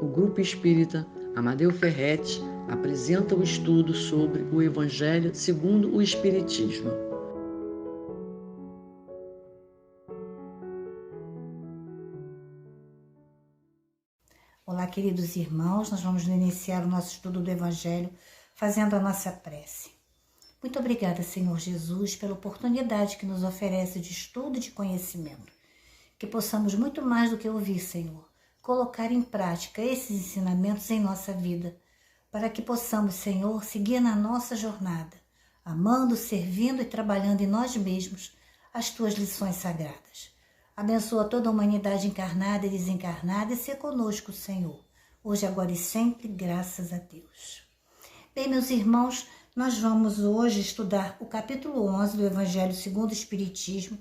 o Grupo Espírita Amadeu Ferretti apresenta o estudo sobre o Evangelho segundo o Espiritismo. Olá, queridos irmãos, nós vamos iniciar o nosso estudo do Evangelho fazendo a nossa prece. Muito obrigada, Senhor Jesus, pela oportunidade que nos oferece de estudo e de conhecimento. Que possamos muito mais do que ouvir, Senhor, colocar em prática esses ensinamentos em nossa vida, para que possamos, Senhor, seguir na nossa jornada, amando, servindo e trabalhando em nós mesmos as Tuas lições sagradas. Abençoa toda a humanidade encarnada e desencarnada e ser conosco, Senhor, hoje, agora e sempre, graças a Deus. Bem, meus irmãos, nós vamos hoje estudar o capítulo 11 do Evangelho segundo o Espiritismo,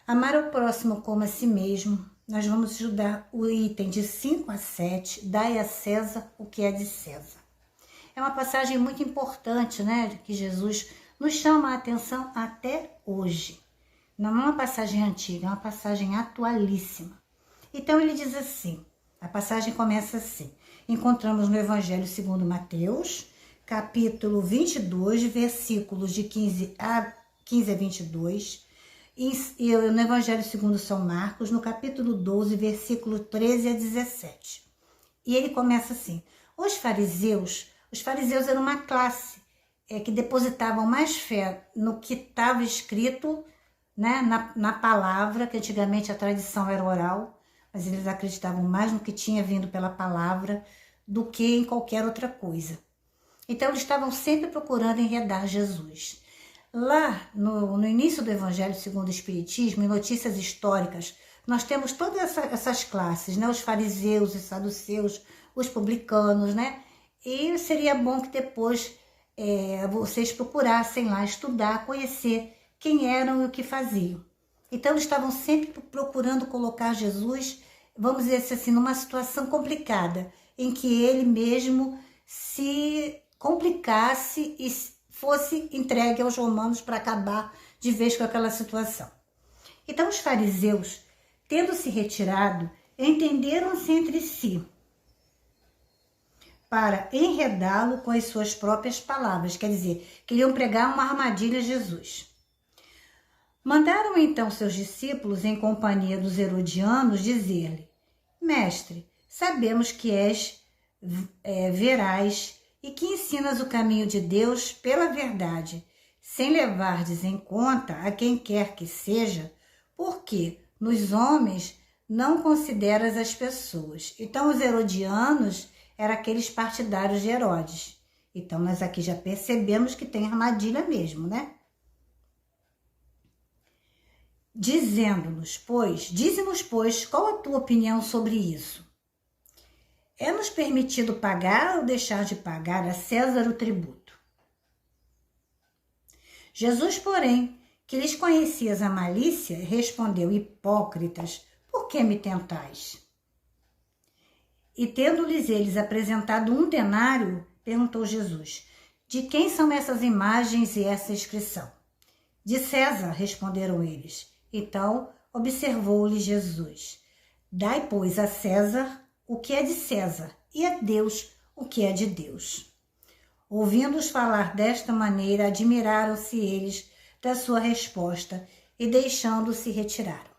amar ao próximo como a si mesmo. Nós vamos estudar o item de 5 a 7, dai a César o que é de César. É uma passagem muito importante, né, que Jesus nos chama a atenção até hoje. Não é uma passagem antiga, é uma passagem atualíssima. Então ele diz assim, a passagem começa assim: encontramos no Evangelho segundo Mateus, capítulo 22, versículos de 15 a 22, e no Evangelho segundo São Marcos, no capítulo 12, versículo 13 a 17. E ele começa assim: os fariseus eram uma classe que depositavam mais fé no que estava escrito, né, na palavra, que antigamente a tradição era oral, mas eles acreditavam mais no que tinha vindo pela palavra do que em qualquer outra coisa. Então eles estavam sempre procurando enredar Jesus. Lá no início do Evangelho segundo o Espiritismo, em notícias históricas, nós temos todas essas classes, né? Os fariseus, os saduceus, os publicanos, né? E seria bom que depois vocês procurassem lá estudar, conhecer quem eram e o que faziam. Então eles estavam sempre procurando colocar Jesus, vamos dizer assim, numa situação complicada, em que ele mesmo se complicasse e fosse entregue aos romanos para acabar de vez com aquela situação. Então os fariseus, tendo se retirado, entenderam-se entre si para enredá-lo com as suas próprias palavras, quer dizer, queriam pregar uma armadilha a Jesus. Mandaram então seus discípulos, em companhia dos herodianos, dizer-lhe: Mestre, sabemos que és veraz e que ensinas o caminho de Deus pela verdade, sem levardes em conta a quem quer que seja, porque nos homens não consideras as pessoas. Então os herodianos eram aqueles partidários de Herodes. Então nós aqui já percebemos que tem armadilha mesmo, né? Dize-nos, pois, qual a tua opinião sobre isso? É-nos permitido pagar ou deixar de pagar a César o tributo? Jesus, porém, que lhes conhecias a malícia, respondeu: Hipócritas, por que me tentais? E tendo-lhes eles apresentado um denário, perguntou Jesus: De quem são essas imagens e essa inscrição? De César, responderam eles. Então observou-lhe Jesus: Dai, pois, a César o que é de César, e a Deus o que é de Deus. Ouvindo-os falar desta maneira, admiraram-se eles da sua resposta e, deixando-se, retiraram.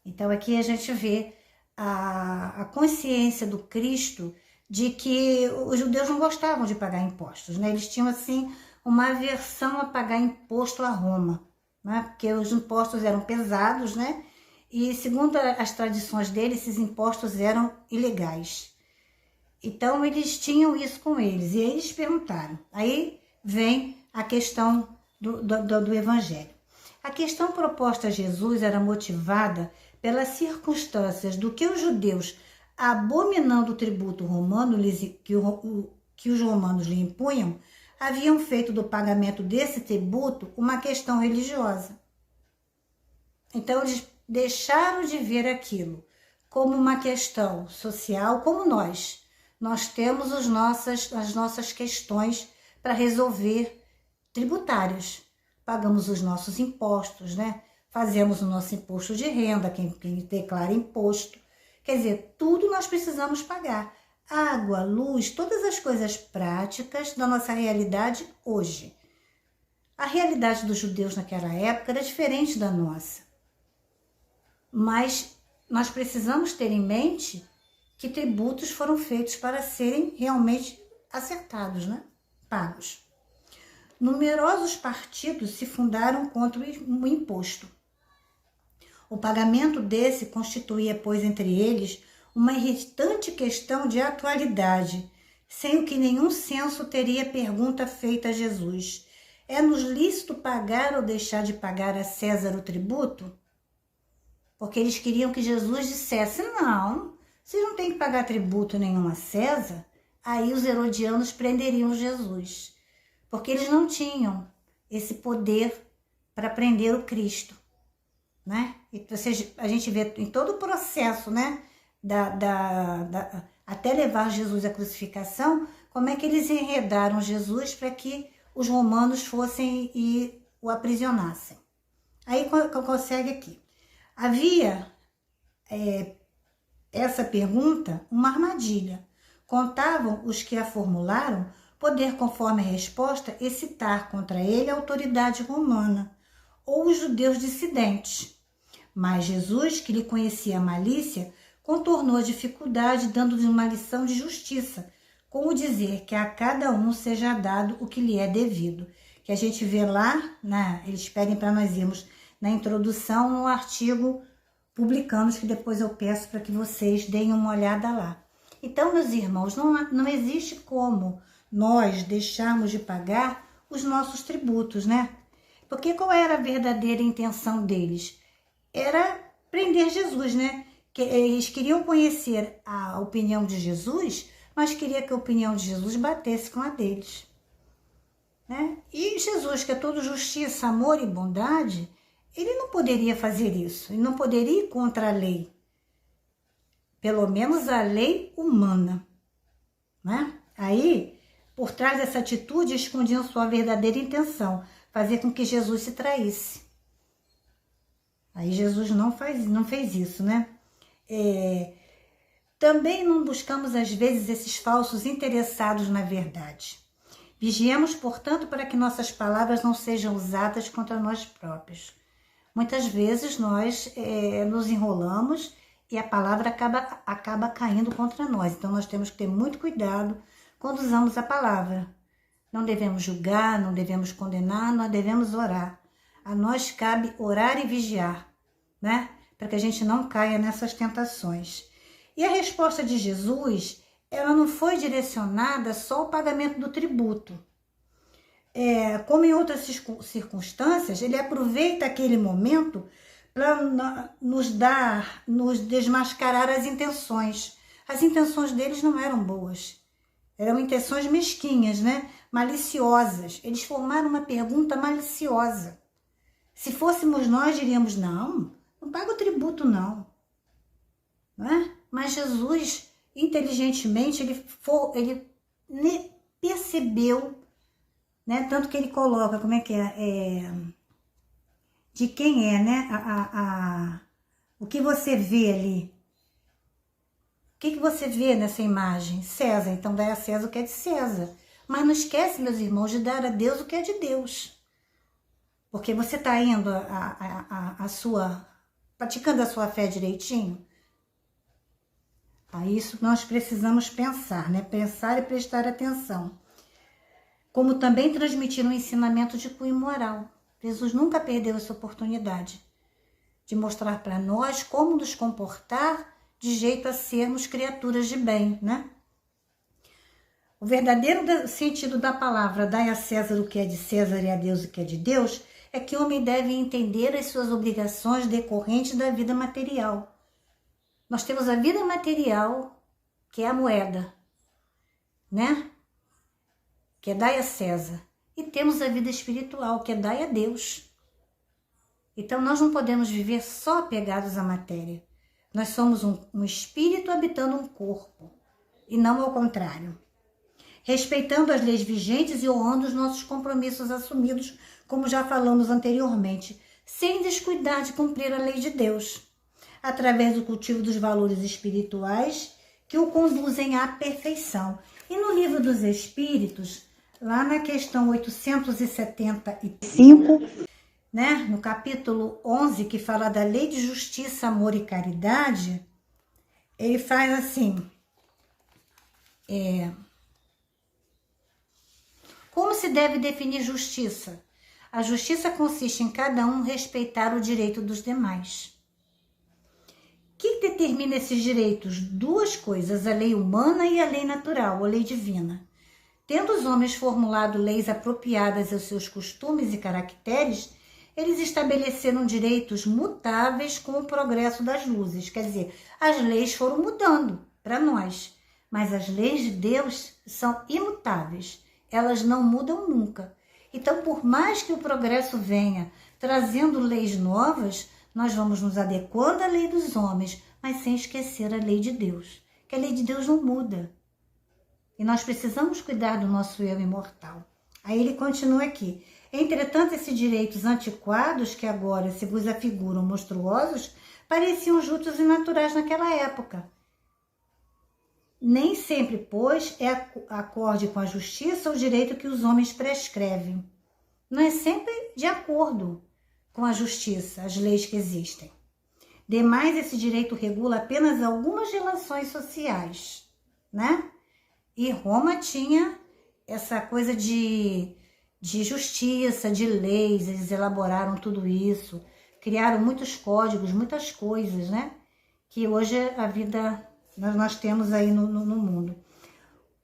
Então aqui a gente vê a consciência do Cristo de que os judeus não gostavam de pagar impostos, né? Eles tinham assim uma aversão a pagar imposto a Roma, né? Porque os impostos eram pesados, né? E segundo as tradições deles, esses impostos eram ilegais. Então eles tinham isso com eles, e eles perguntaram. Aí vem a questão do Evangelho. A questão proposta a Jesus era motivada pelas circunstâncias do que os judeus, abominando o tributo romano que os romanos lhe impunham, haviam feito do pagamento desse tributo uma questão religiosa. Então eles deixaram de ver aquilo como uma questão social, como nós. Nós temos as nossas questões para resolver tributárias. Pagamos os nossos impostos, né? Fazemos o nosso imposto de renda, quem declara imposto. Quer dizer, tudo nós precisamos pagar. Água, luz, todas as coisas práticas da nossa realidade hoje. A realidade dos judeus naquela época era diferente da nossa. Mas nós precisamos ter em mente que tributos foram feitos para serem realmente acertados, né? Pagos. Numerosos partidos se fundaram contra o imposto. O pagamento desse constituía, pois, entre eles, uma irritante questão de atualidade, sem o que nenhum senso teria pergunta feita a Jesus. É-nos lícito pagar ou deixar de pagar a César o tributo? Porque eles queriam que Jesus dissesse, não, vocês não têm que pagar tributo nenhum a César. Aí os herodianos prenderiam Jesus, porque eles não tinham esse poder para prender o Cristo, né? E a gente vê em todo o processo, né, até levar Jesus à crucificação, como é que eles enredaram Jesus para que os romanos fossem e o aprisionassem. Aí consegue aqui. Havia essa pergunta uma armadilha. Contavam os que a formularam poder, conforme a resposta, excitar contra ele a autoridade romana ou os judeus dissidentes. Mas Jesus, que lhe conhecia a malícia, contornou a dificuldade, dando-lhe uma lição de justiça, com o dizer que a cada um seja dado o que lhe é devido. Que a gente vê lá, né, eles pedem para nós irmos na introdução, no artigo Publicanos, que depois eu peço para que vocês deem uma olhada lá. Então, meus irmãos, não existe como nós deixarmos de pagar os nossos tributos, né? Porque qual era a verdadeira intenção deles? Era prender Jesus, né? Que eles queriam conhecer a opinião de Jesus, mas queria que a opinião de Jesus batesse com a deles, né? E Jesus, que é todo justiça, amor e bondade, ele não poderia fazer isso, ele não poderia ir contra a lei, pelo menos a lei humana, né? Aí, por trás dessa atitude, escondiam sua verdadeira intenção, fazer com que Jesus se traísse. Aí Jesus não fez isso, né? Também não buscamos, às vezes, esses falsos interessados na verdade. Vigiemos, portanto, para que nossas palavras não sejam usadas contra nós próprios. Muitas vezes nós nos enrolamos e a palavra acaba caindo contra nós. Então, nós temos que ter muito cuidado quando usamos a palavra. Não devemos julgar, não devemos condenar, nós devemos orar. A nós cabe orar e vigiar, né? Para que a gente não caia nessas tentações. E a resposta de Jesus, ela não foi direcionada só ao pagamento do tributo. Como em outras circunstâncias, ele aproveita aquele momento para nos desmascarar as intenções. As intenções deles não eram boas. Eram intenções mesquinhas, né? Maliciosas. Eles formaram uma pergunta maliciosa. Se fôssemos nós, diríamos, não paga o tributo, não. É? Mas Jesus, inteligentemente, ele percebeu, né? Tanto que ele coloca, como é que de quem é, né? O que você vê ali. O que você vê nessa imagem? César. Então, dá a César o que é de César. Mas não esquece, meus irmãos, de dar a Deus o que é de Deus. Porque você está indo praticando a sua fé direitinho? A isso nós precisamos pensar, né? Pensar e prestar atenção. Como também transmitir um ensinamento de cunho moral. Jesus nunca perdeu essa oportunidade de mostrar para nós como nos comportar de jeito a sermos criaturas de bem, né? O verdadeiro sentido da palavra, dai a César o que é de César e a Deus o que é de Deus, é que o homem deve entender as suas obrigações decorrentes da vida material. Nós temos a vida material, que é a moeda, né? Que é dai a César. E temos a vida espiritual, que é dai a Deus. Então, nós não podemos viver só apegados à matéria. Nós somos um espírito habitando um corpo, e não ao contrário. Respeitando as leis vigentes e honrando os nossos compromissos assumidos, como já falamos anteriormente, sem descuidar de cumprir a lei de Deus. através do cultivo dos valores espirituais que o conduzem à perfeição. E no Livro dos Espíritos, lá na questão 875, né, no capítulo 11, que fala da lei de justiça, amor e caridade, ele faz assim, como se deve definir justiça? A justiça consiste em cada um respeitar o direito dos demais. O que determina esses direitos? Duas coisas, a lei humana e a lei natural, a lei divina. Tendo os homens formulado leis apropriadas aos seus costumes e caracteres, eles estabeleceram direitos mutáveis com o progresso das luzes. Quer dizer, as leis foram mudando para nós, mas as leis de Deus são imutáveis. Elas não mudam nunca. Então, por mais que o progresso venha trazendo leis novas, nós vamos nos adequando à lei dos homens, mas sem esquecer a lei de Deus, que a lei de Deus não muda. E nós precisamos cuidar do nosso eu imortal. Aí ele continua aqui. Entretanto, esses direitos antiquados, que agora se vos afiguram monstruosos, pareciam justos e naturais naquela época. Nem sempre, pois, é acorde com a justiça o direito que os homens prescrevem. Não é sempre de acordo com a justiça, as leis que existem. Demais, esse direito regula apenas algumas relações sociais, né? E Roma tinha essa coisa de justiça, de leis, eles elaboraram tudo isso, criaram muitos códigos, muitas coisas, né? Que hoje a vida nós temos aí no mundo.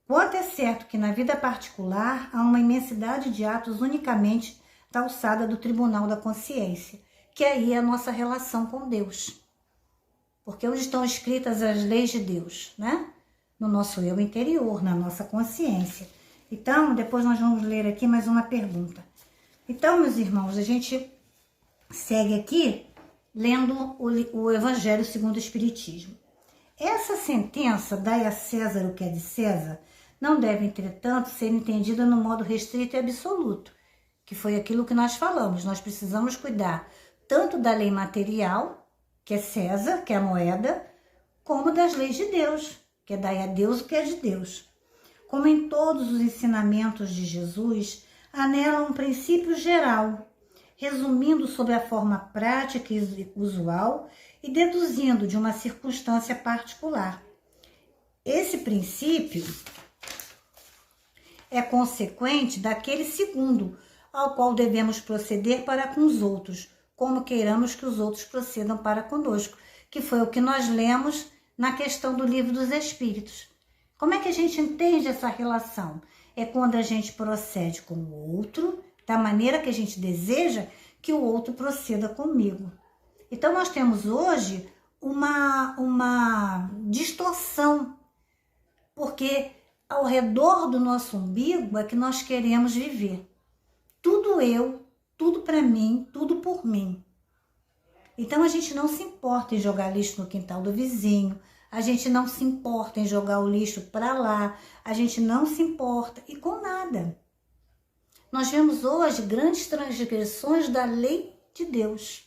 Quanto é certo que na vida particular há uma imensidade de atos unicamente da alçada do tribunal da consciência, que aí é a nossa relação com Deus. Porque onde estão escritas as leis de Deus, né? No nosso eu interior, na nossa consciência. Então, depois nós vamos ler aqui mais uma pergunta. Então, meus irmãos, a gente segue aqui lendo o Evangelho segundo o Espiritismo. Essa sentença, dai a César o que é de César, não deve, entretanto, ser entendida no modo restrito e absoluto, que foi aquilo que nós falamos. Nós precisamos cuidar tanto da lei material, que é César, que é a moeda, como das leis de Deus, que é dai a Deus o que é de Deus. Como em todos os ensinamentos de Jesus, há nela um princípio geral, resumindo sobre a forma prática e usual e deduzindo de uma circunstância particular. Esse princípio é consequente daquele segundo, ao qual devemos proceder para com os outros, como queiramos que os outros procedam para conosco, que foi o que nós lemos na questão do Livro dos Espíritos. Como é que a gente entende essa relação? É quando a gente procede com o outro, da maneira que a gente deseja que o outro proceda comigo. Então, nós temos hoje uma distorção, porque ao redor do nosso umbigo é que nós queremos viver. Tudo eu, tudo para mim, tudo por mim. Então, a gente não se importa em jogar lixo no quintal do vizinho, a gente não se importa em jogar o lixo para lá, a gente não se importa e com nada. Nós vemos hoje grandes transgressões da lei de Deus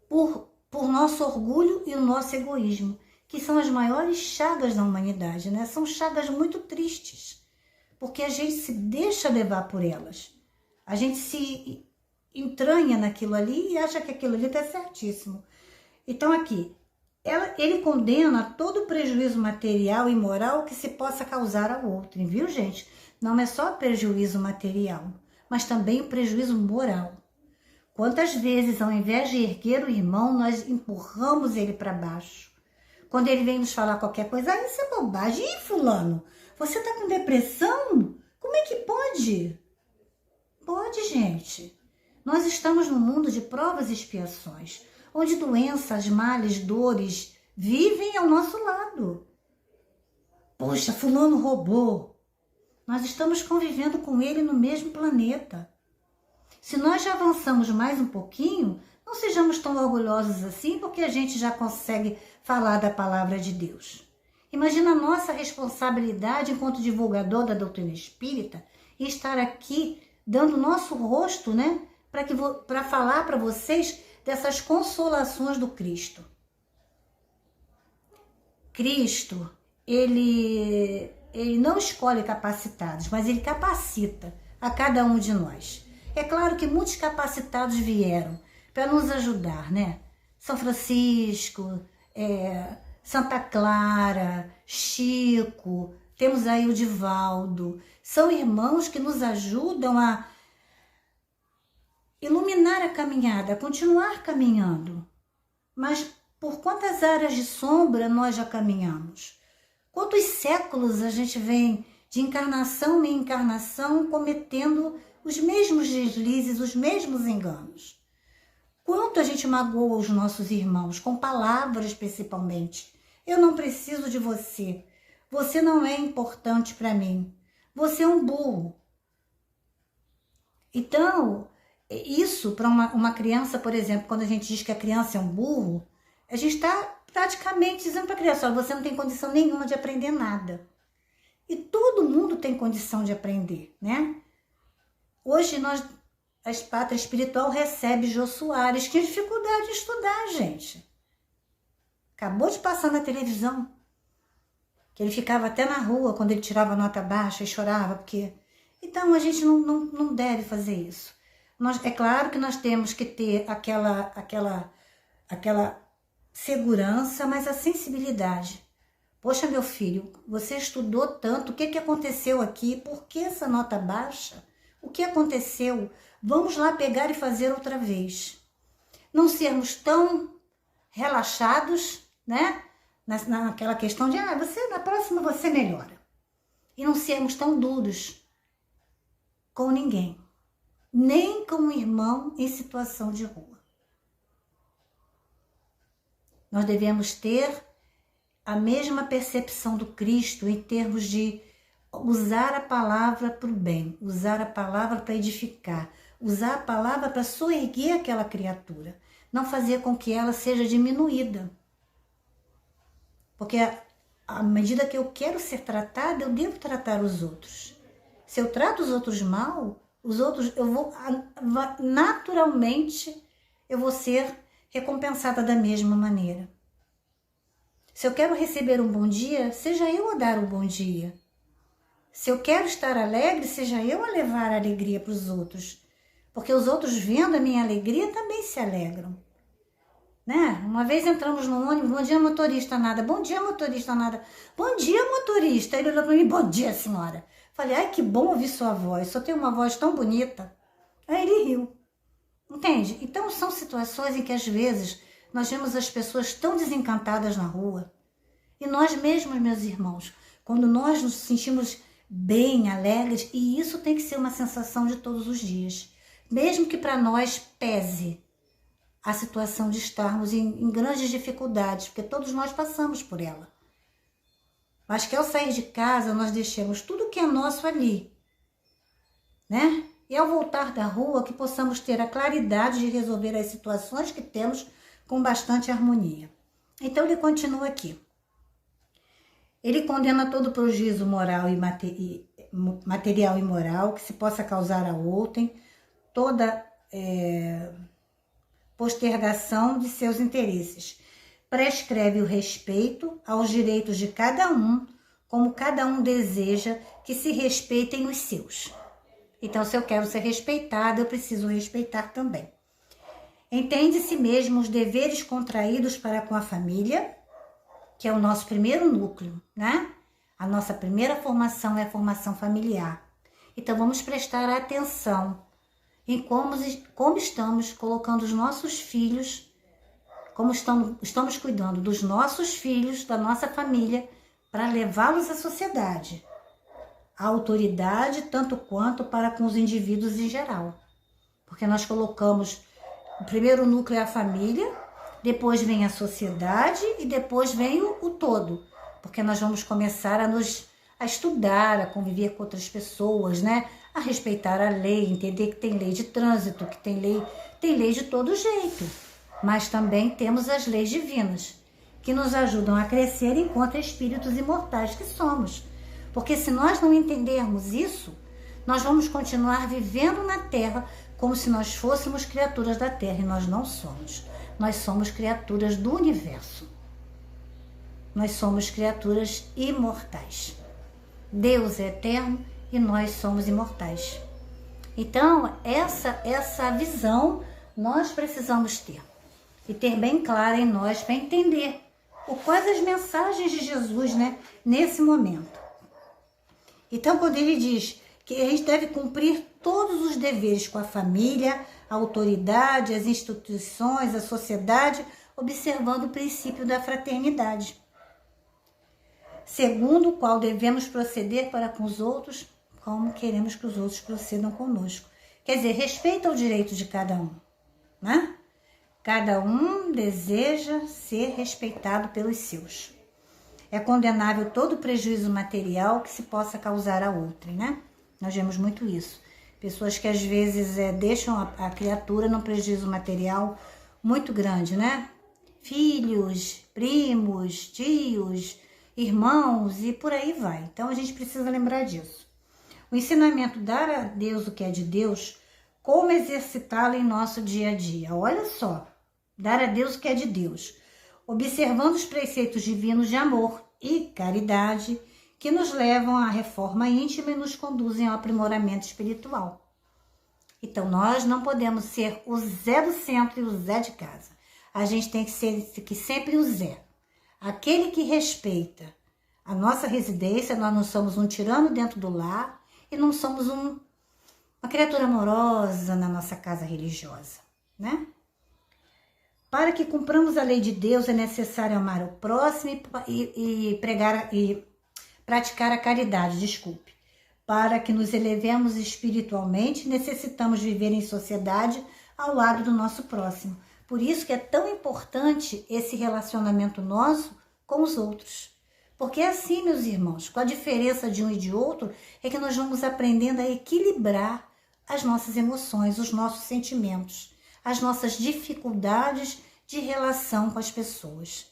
por nosso orgulho e o nosso egoísmo, que são as maiores chagas da humanidade, né? São chagas muito tristes, porque a gente se deixa levar por elas. A gente se entranha naquilo ali e acha que aquilo ali está certíssimo. Então aqui, ele condena todo o prejuízo material e moral que se possa causar ao outro, viu, gente? Não é só prejuízo material, mas também o prejuízo moral. Quantas vezes, ao invés de erguer o irmão, nós empurramos ele para baixo? Quando ele vem nos falar qualquer coisa, isso é bobagem. Ih, fulano, você tá com depressão? Como é que pode? Pode, gente. Nós estamos num mundo de provas e expiações, onde doenças, males, dores vivem ao nosso lado. Poxa, fulano roubou. Nós estamos convivendo com ele no mesmo planeta. Se nós já avançamos mais um pouquinho, não sejamos tão orgulhosos assim, porque a gente já consegue falar da palavra de Deus. Imagina a nossa responsabilidade enquanto divulgador da doutrina espírita e estar aqui dando nosso rosto, né, para falar para vocês dessas consolações do Cristo. Cristo, ele não escolhe capacitados, mas ele capacita a cada um de nós. É claro que muitos capacitados vieram para nos ajudar, né? São Francisco, Santa Clara, Chico, temos aí o Divaldo. São irmãos que nos ajudam a iluminar a caminhada, a continuar caminhando. Mas por quantas áreas de sombra nós já caminhamos? Quantos séculos a gente vem de encarnação em encarnação cometendo os mesmos deslizes, os mesmos enganos? Quanto a gente magoa os nossos irmãos, com palavras principalmente. Eu não preciso de você. Você não é importante para mim. Você é um burro. Então, isso para uma criança, por exemplo, quando a gente diz que a criança é um burro, a gente está praticamente dizendo para a criança, olha, você não tem condição nenhuma de aprender nada. E todo mundo tem condição de aprender, né? Hoje a Pátria Espiritual recebe Jô Soares, que tem dificuldade de estudar, gente. Acabou de passar na televisão, que ele ficava até na rua quando ele tirava nota baixa e chorava, porque... Então, a gente não deve fazer isso. É claro que nós temos que ter aquela segurança, mas a sensibilidade. Poxa, meu filho, você estudou tanto, o que aconteceu aqui? Por que essa nota baixa? O que aconteceu? Vamos lá pegar e fazer outra vez. Não sermos tão relaxados, né? Naquela questão de, na próxima você melhora. E não sermos tão duros com ninguém. Nem com um irmão em situação de rua. Nós devemos ter a mesma percepção do Cristo em termos de usar a palavra para o bem, usar a palavra para edificar, usar a palavra para soerguer aquela criatura, não fazer com que ela seja diminuída. Porque à medida que eu quero ser tratada, eu devo tratar os outros. Se eu trato os outros mal, naturalmente, eu vou ser recompensada da mesma maneira. Se eu quero receber um bom dia, seja eu a dar o bom dia. Se eu quero estar alegre, seja eu a levar a alegria para os outros. Porque os outros, vendo a minha alegria, também se alegram. Né? Uma vez entramos no ônibus, bom dia, motorista, nada. Bom dia, motorista, nada. Bom dia, motorista. Ele olhou para mim, bom dia, senhora. Falei, ai, que bom ouvir sua voz, só tem uma voz tão bonita. Aí ele riu. Entende? Então são situações em que às vezes nós vemos as pessoas tão desencantadas na rua. E nós mesmos, meus irmãos, quando nós nos sentimos bem, alegres, e isso tem que ser uma sensação de todos os dias. Mesmo que para nós pese a situação de estarmos em grandes dificuldades, porque todos nós passamos por ela. Mas que ao sair de casa nós deixemos tudo que é nosso ali, né? E ao voltar da rua que possamos ter a claridade de resolver as situações que temos com bastante harmonia. Então ele continua aqui. Ele condena todo prejuízo moral e material e moral que se possa causar a outrem, toda postergação de seus interesses. Prescreve o respeito aos direitos de cada um, como cada um deseja que se respeitem os seus. Então, se eu quero ser respeitada, eu preciso respeitar também. Entende-se mesmo os deveres contraídos para com a família, que é o nosso primeiro núcleo, né? A nossa primeira formação é a formação familiar. Então, vamos prestar atenção em como estamos colocando os nossos filhos, como estamos cuidando dos nossos filhos, da nossa família, para levá-los à sociedade. A autoridade, tanto quanto para com os indivíduos em geral. Porque nós colocamos, o primeiro núcleo é a família, depois vem a sociedade e depois vem o todo. Porque nós vamos começar a estudar, a conviver com outras pessoas, né? A respeitar a lei, entender que tem lei de trânsito, que tem lei de todo jeito. Mas também temos as leis divinas, que nos ajudam a crescer enquanto espíritos imortais que somos. Porque se nós não entendermos isso, nós vamos continuar vivendo na Terra como se nós fôssemos criaturas da Terra, e nós não somos. Nós somos criaturas do universo. Nós somos criaturas imortais. Deus é eterno e nós somos imortais. Então, essa visão nós precisamos ter. E ter bem clara em nós para entender quais as mensagens de Jesus, né, nesse momento. Então, quando ele diz que a gente deve cumprir todos os deveres com a família, a autoridade, as instituições, a sociedade, observando o princípio da fraternidade, segundo o qual devemos proceder para com os outros, como queremos que os outros procedam conosco. Quer dizer, respeita o direito de cada um, né? Cada um deseja ser respeitado pelos seus. É condenável todo prejuízo material que se possa causar a outrem, né? Nós vemos muito isso. Pessoas que às vezes deixam a criatura num prejuízo material muito grande, né? Filhos, primos, tios, irmãos e por aí vai. Então a gente precisa lembrar disso. O ensinamento dar a Deus o que é de Deus, como exercitá-lo em nosso dia a dia. Olha só, dar a Deus o que é de Deus, observando os preceitos divinos de amor e caridade que nos levam à reforma íntima e nos conduzem ao aprimoramento espiritual. Então nós não podemos ser o Zé do centro e o Zé de casa. A gente tem que ser sempre o Zé. Aquele que respeita a nossa residência. Nós não somos um tirano dentro do lar e não somos uma criatura amorosa na nossa casa religiosa, né? Para que cumpramos a lei de Deus, é necessário amar o próximo e pregar e praticar a caridade, Para que nos elevemos espiritualmente, necessitamos viver em sociedade ao lado do nosso próximo. Por isso que é tão importante esse relacionamento nosso com os outros. Porque é assim, meus irmãos, com a diferença de um e de outro, é que nós vamos aprendendo a equilibrar as nossas emoções, os nossos sentimentos, as nossas dificuldades de relação com as pessoas.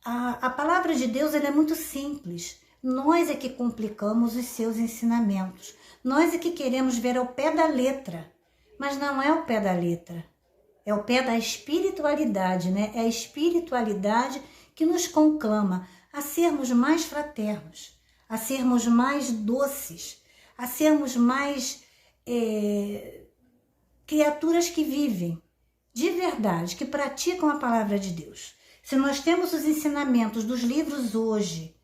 A palavra de Deus ela é muito simples. Nós é que complicamos os seus ensinamentos. Nós é que queremos ver ao pé da letra. Mas não é ao pé da letra. É ao pé da espiritualidade, né? É a espiritualidade que nos conclama a sermos mais fraternos, a sermos mais doces, a sermos mais criaturas que vivem de verdade, que praticam a palavra de Deus. Se nós temos os ensinamentos dos livros hoje,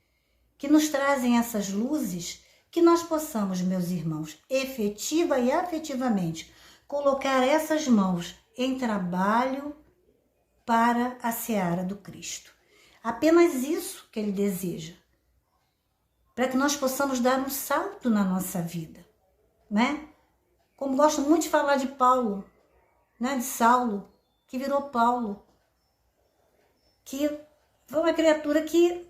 que nos trazem essas luzes, que nós possamos, meus irmãos, efetiva e afetivamente, colocar essas mãos em trabalho para a seara do Cristo. Apenas isso que ele deseja, para que nós possamos dar um salto na nossa vida, né? Como gosto muito de falar de Paulo, né? De Saulo, que virou Paulo, que foi uma criatura que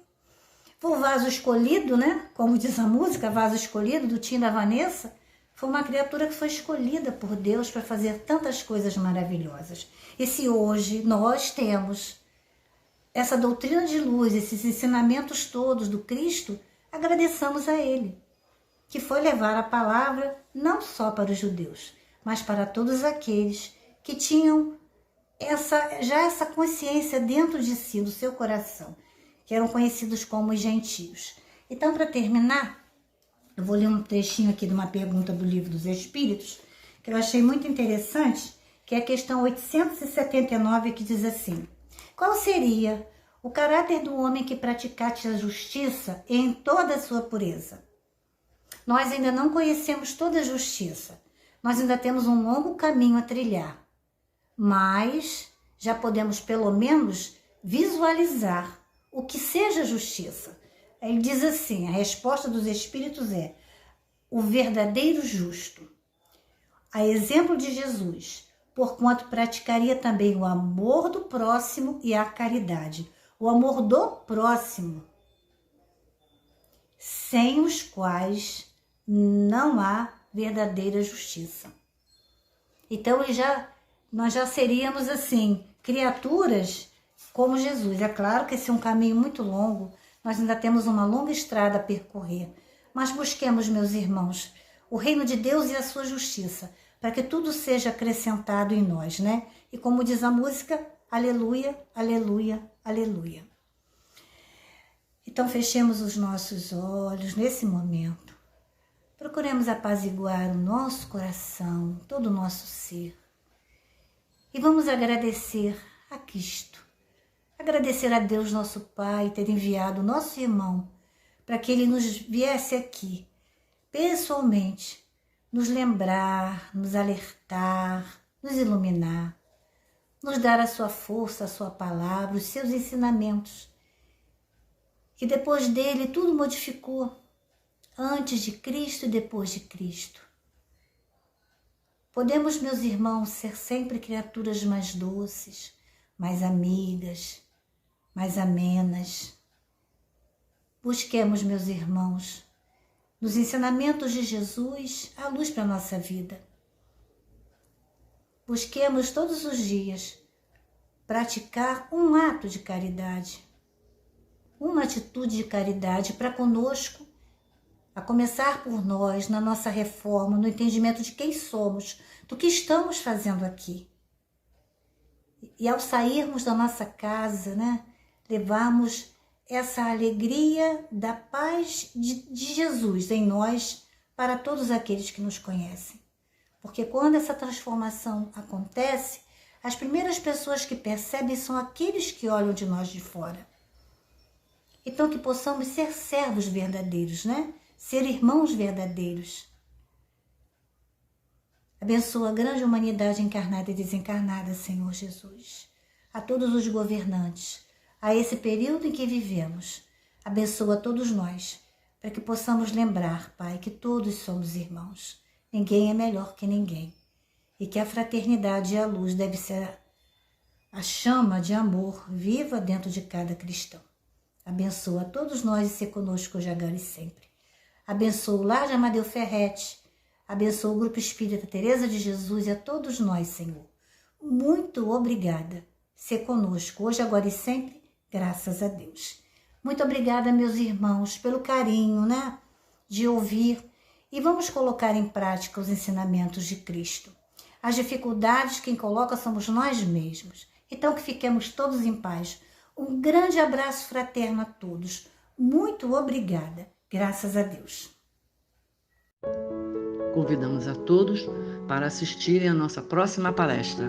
foi o vaso escolhido, né? Como diz a música, vaso escolhido, do Tim da Vanessa, foi uma criatura que foi escolhida por Deus para fazer tantas coisas maravilhosas. E se hoje nós temos essa doutrina de luz, esses ensinamentos todos do Cristo, agradeçamos a Ele, que foi levar a palavra não só para os judeus, mas para todos aqueles que tinham essa consciência dentro de si, do seu coração, que eram conhecidos como os gentios. Então, para terminar, eu vou ler um trechinho aqui de uma pergunta do Livro dos Espíritos, que eu achei muito interessante, que é a questão 879, que diz assim: qual seria o caráter do homem que praticasse a justiça em toda a sua pureza? Nós ainda não conhecemos toda a justiça, nós ainda temos um longo caminho a trilhar, mas já podemos pelo menos visualizar o que seja justiça. Ele diz assim, a resposta dos Espíritos é o verdadeiro justo, a exemplo de Jesus, porquanto praticaria também o amor do próximo e a caridade, o amor do próximo, sem os quais não há verdadeira justiça. Então nós já seríamos assim, criaturas como Jesus. É claro que esse é um caminho muito longo, nós ainda temos uma longa estrada a percorrer, mas busquemos, meus irmãos, o reino de Deus e a sua justiça, para que tudo seja acrescentado em nós, né? E como diz a música, aleluia, aleluia, aleluia. Então fechemos os nossos olhos nesse momento. Procuremos apaziguar o nosso coração, todo o nosso ser. E vamos agradecer a Cristo. Agradecer a Deus, nosso Pai, ter enviado o nosso irmão para que ele nos viesse aqui, pessoalmente, nos lembrar, nos alertar, nos iluminar, nos dar a sua força, a sua palavra, os seus ensinamentos. Que depois dele tudo modificou, antes de Cristo e depois de Cristo. Podemos, meus irmãos, ser sempre criaturas mais doces, mais amigas, mais amenas. Busquemos, meus irmãos, nos ensinamentos de Jesus, a luz para a nossa vida. Busquemos todos os dias praticar um ato de caridade, uma atitude de caridade para conosco, a começar por nós, na nossa reforma, no entendimento de quem somos, do que estamos fazendo aqui. E ao sairmos da nossa casa, né, levarmos essa alegria da paz de Jesus em nós para todos aqueles que nos conhecem. Porque quando essa transformação acontece, as primeiras pessoas que percebem são aqueles que olham de nós de fora. Então que possamos ser servos verdadeiros, né? Ser irmãos verdadeiros. Abençoa a grande humanidade encarnada e desencarnada, Senhor Jesus. A todos os governantes, a esse período em que vivemos. Abençoa todos nós, para que possamos lembrar, Pai, que todos somos irmãos. Ninguém é melhor que ninguém. E que a fraternidade e a luz deve ser a chama de amor viva dentro de cada cristão. Abençoa a todos nós e se conosco hoje, agora e sempre. Abençoa o Lar de Amadeu Ferretti. Abençoa o Grupo Espírita Teresa de Jesus e a todos nós, Senhor. Muito obrigada. Se conosco hoje, agora e sempre, graças a Deus. Muito obrigada, meus irmãos, pelo carinho, né, de ouvir. E vamos colocar em prática os ensinamentos de Cristo. As dificuldades quem coloca somos nós mesmos. Então que fiquemos todos em paz. Um grande abraço fraterno a todos. Muito obrigada. Graças a Deus. Convidamos a todos para assistirem à nossa próxima palestra.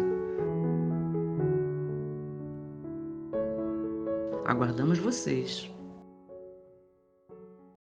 Aguardamos vocês!